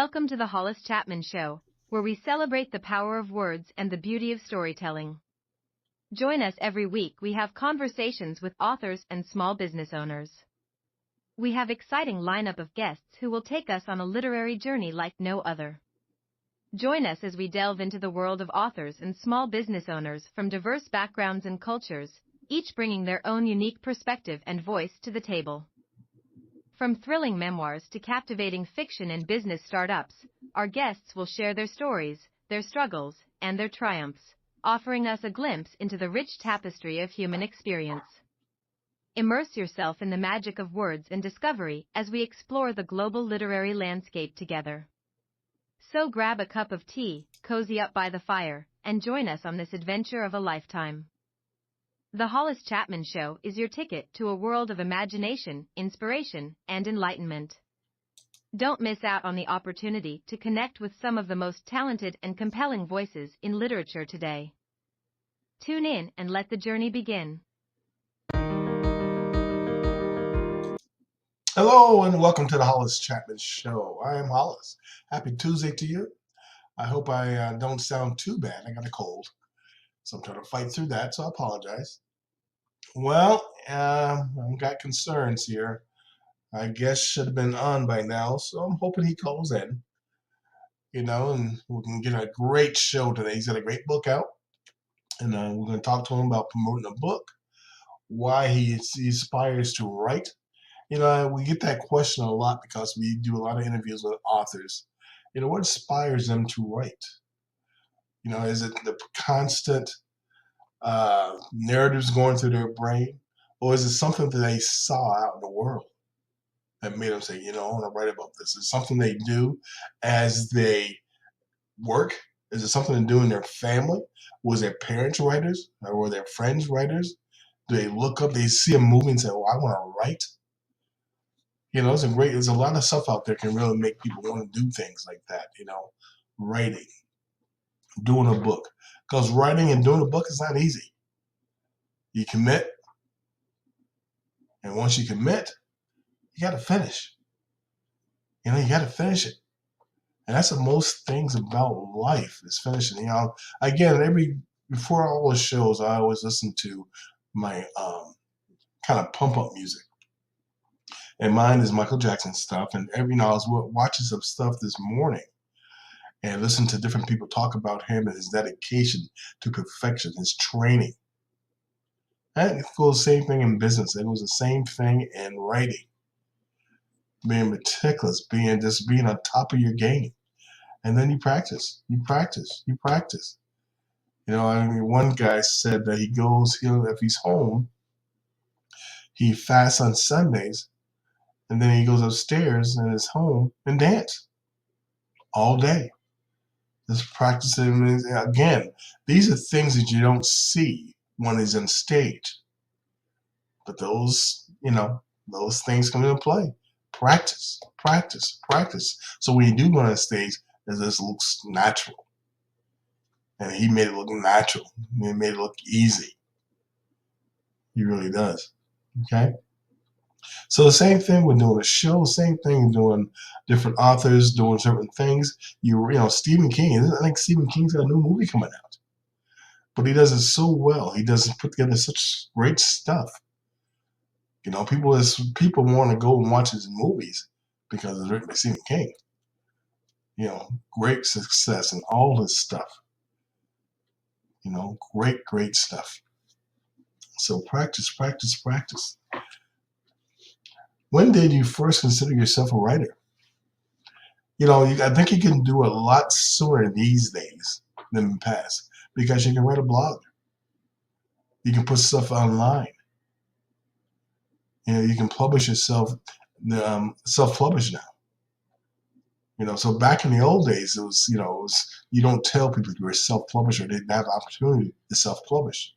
Welcome to the Hollis Chapman Show, where we celebrate the power of words and the beauty of storytelling. Join us every week. We have conversations with authors and small business owners. We have exciting lineup of guests who will take us on a literary journey like no other. Join us as we delve into the world of authors and small business owners from diverse backgrounds and cultures, each bringing their own unique perspective and voice to the table. From thrilling memoirs to captivating fiction and business startups, our guests will share their stories, their struggles, and their triumphs, offering us a glimpse into the rich tapestry of human experience. Immerse yourself in the magic of words and discovery as we explore the global literary landscape together. So grab a cup of tea, cozy up by the fire, and join us on this adventure of a lifetime. The Hollis Chapman Show is your ticket to a world of imagination, inspiration, and enlightenment. Don't miss out on the opportunity to connect with some of the most talented and compelling voices in literature today. Tune in and let the journey begin. Hello and welcome to the Hollis Chapman Show. I am Hollis. Happy Tuesday to you. I hope I don't sound too bad. I got a cold, so I'm trying to fight through that, so I apologize. Well, I've got concerns here. I guess should have been on by now, so I'm hoping he calls in, and we can get a great show today. He's got a great book out, and we're going to talk to him about promoting a book, why he aspires to write. We get that question a lot because we do a lot of interviews with authors. What inspires them to write? Is it the constant narratives going through their brain? Or is it something that they saw out in the world that made them say, I want to write about this? Is it something they do as they work? Is it something they do in their family? Was their parents writers? Or were their friends writers? Do they look up, they see a movie and say, oh, I want to write? There's a lot of stuff out there can really make people want to do things like that, writing, doing a book. Because writing and doing a book is not easy. You commit, and once you commit, you got to finish. You got to finish it. And that's what most things about life is finishing. Again, before all the shows, I always listen to my kind of pump up music. And mine is Michael Jackson stuff. And I was watching some stuff this morning and listening to different people talk about him and his dedication to perfection, his training. And it goes the same thing in business. It was the same thing in writing. Being meticulous, being on top of your game. And then you practice. One guy said that if he's home, he fasts on Sundays, and then he goes upstairs in his home and dance all day. Just practicing. Again, these are things that you don't see when he's on stage. But those things come into play. Practice. So when you do go on stage, this looks natural. And he made it look natural. He made it look easy. He really does. Okay? So the same thing with doing a show, same thing doing different authors, doing certain things. Stephen King, I think Stephen King's got a new movie coming out. But he does it so well. He does put together such great stuff. People want to go and watch his movies because it's written by Stephen King. Great success in all his stuff. Great stuff. So practice. When did you first consider yourself a writer? I think you can do a lot sooner these days than in the past because you can write a blog. You can put stuff online. You can publish yourself, self-publish now. So back in the old days, it was you don't tell people you were a self-publisher. They didn't have the opportunity to self-publish.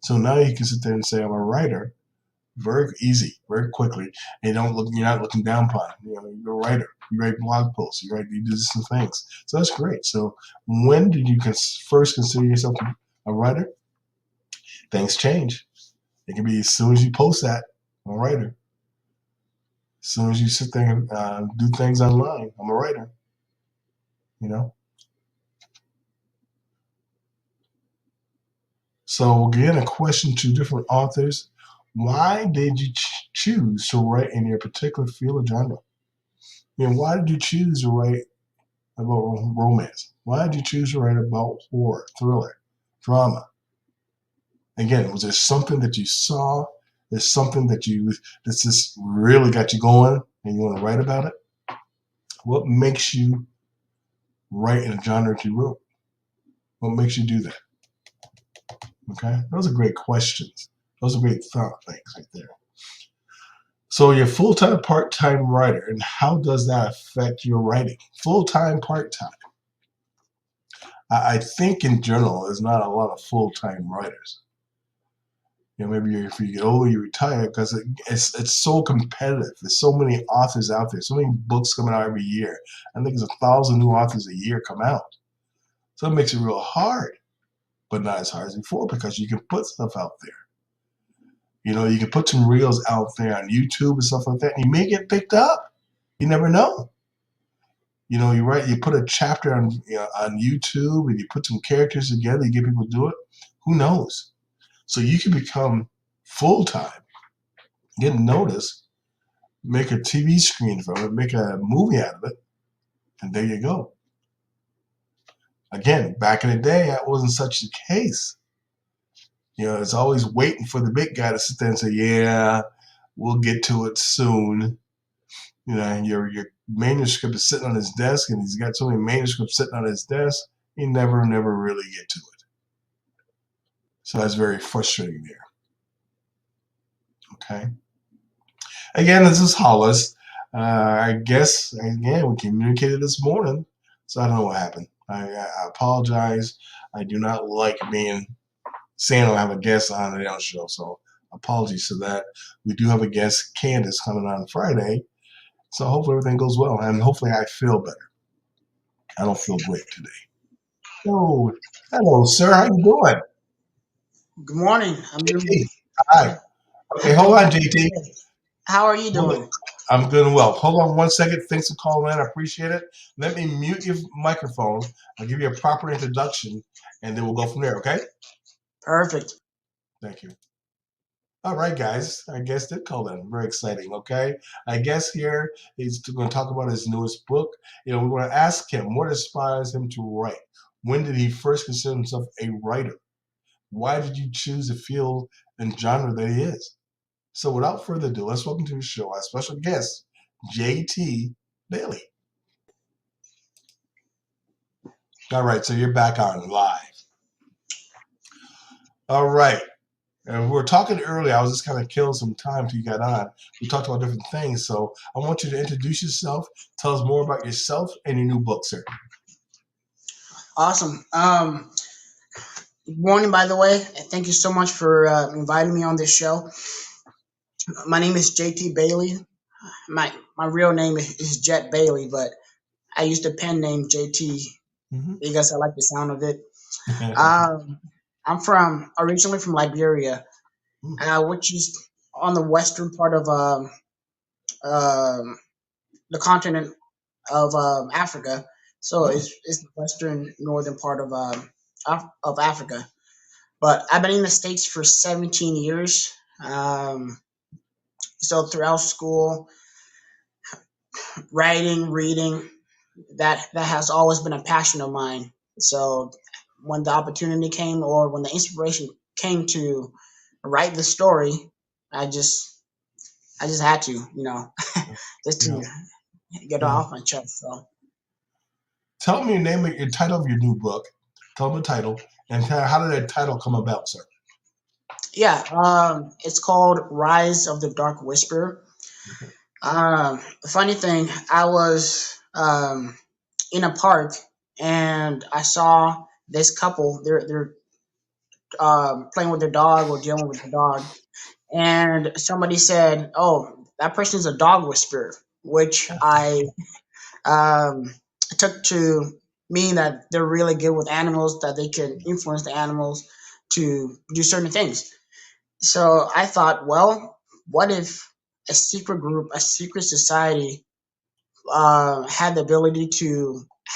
So now you can sit there and say, I'm a writer, very easy, very quickly, and you're not looking down upon it. You're a writer. You write blog posts. You do some things. So that's great. So when did you first consider yourself a writer? Things change. It can be as soon as you post that, I'm a writer. As soon as you sit there and do things online, I'm a writer. you know. So again, a question to different authors: why did you choose to write in your particular field of genre? Why did you choose to write about romance? Why did you choose to write about horror, thriller, drama? Again, was there something that you saw? There's something that that's just really got you going and you want to write about it? What makes you write in a genre that you wrote? What makes you do that? Okay, those are great questions. Those are great thought things right there. So you're full-time, part-time writer, and how does that affect your writing? Full-time, part-time. I think in general, there's not a lot of full-time writers. Maybe if you get older, you retire because it's so competitive. There's so many authors out there, so many books coming out every year. I think there's 1,000 new authors a year come out. So it makes it real hard, but not as hard as before because you can put stuff out there. You can put some reels out there on YouTube and stuff like that, and you may get picked up. You never know. You put a chapter on YouTube, and you put some characters together, you get people to do it. Who knows? So you can become full-time, get noticed, make a TV screen from it, make a movie out of it, and there you go. Again, back in the day, that wasn't such the case. It's always waiting for the big guy to sit there and say, yeah, we'll get to it soon. And your manuscript is sitting on his desk, and he's got so many manuscripts sitting on his desk, you never really get to it. So that's very frustrating there. Okay. Again, this is Hollis. I guess, again, we communicated this morning, so I don't know what happened. I apologize. I do not like saying I'll have a guest on the show, so apologies for that. We do have a guest, Candace, coming on Friday, so hopefully everything goes well, and hopefully I feel better. I don't feel great today. Oh, hello, sir. How you doing? Good morning. I'm doing JT. Hi. Okay, hold on, JT. good. How are you doing? I'm doing well. Hold on 1 second. Thanks for calling in. I appreciate it. Let me mute your microphone. I'll give you a proper introduction, and then we'll go from there, okay? Perfect. Thank you. All right, guys. Our guest did call in. Very exciting, okay? Our guest here is going to talk about his newest book. We want to ask him what inspires him to write. When did he first consider himself a writer? Why did you choose the field and genre that he is? So without further ado, let's welcome to the show our special guest, JT Bailey. All right, so you're back on live. All right. And we were talking earlier. I was just kind of killing some time till you got on. We talked about different things. So I want you to introduce yourself. Tell us more about yourself and your new book, sir. Awesome. Good morning, by the way. Thank you so much for inviting me on this show. My name is JT Bailey. My real name is Jet Bailey, but I used the pen name JT because I like the sound of it. I'm originally from Liberia, which is on the western part of the continent of Africa. So it's the western northern part of Africa. But I've been in the States for 17 years. So throughout school, writing, reading, that has always been a passion of mine. So when the opportunity came or when the inspiration came to write the story, I just had to, just to get it off my chest. So Tell me your title of your new book. Tell me the title, and how did that title come about, sir? yeah, it's called Rise of the Dark Whisperer. Funny thing, I was in a park and I saw this couple. They're playing with their dog or dealing with their dog, and somebody said, "Oh, that person's a dog whisperer," which I um, took to mean that they're really good with animals, that they can influence the animals to do certain things. So I thought, well, what if a secret group, a secret society had the ability to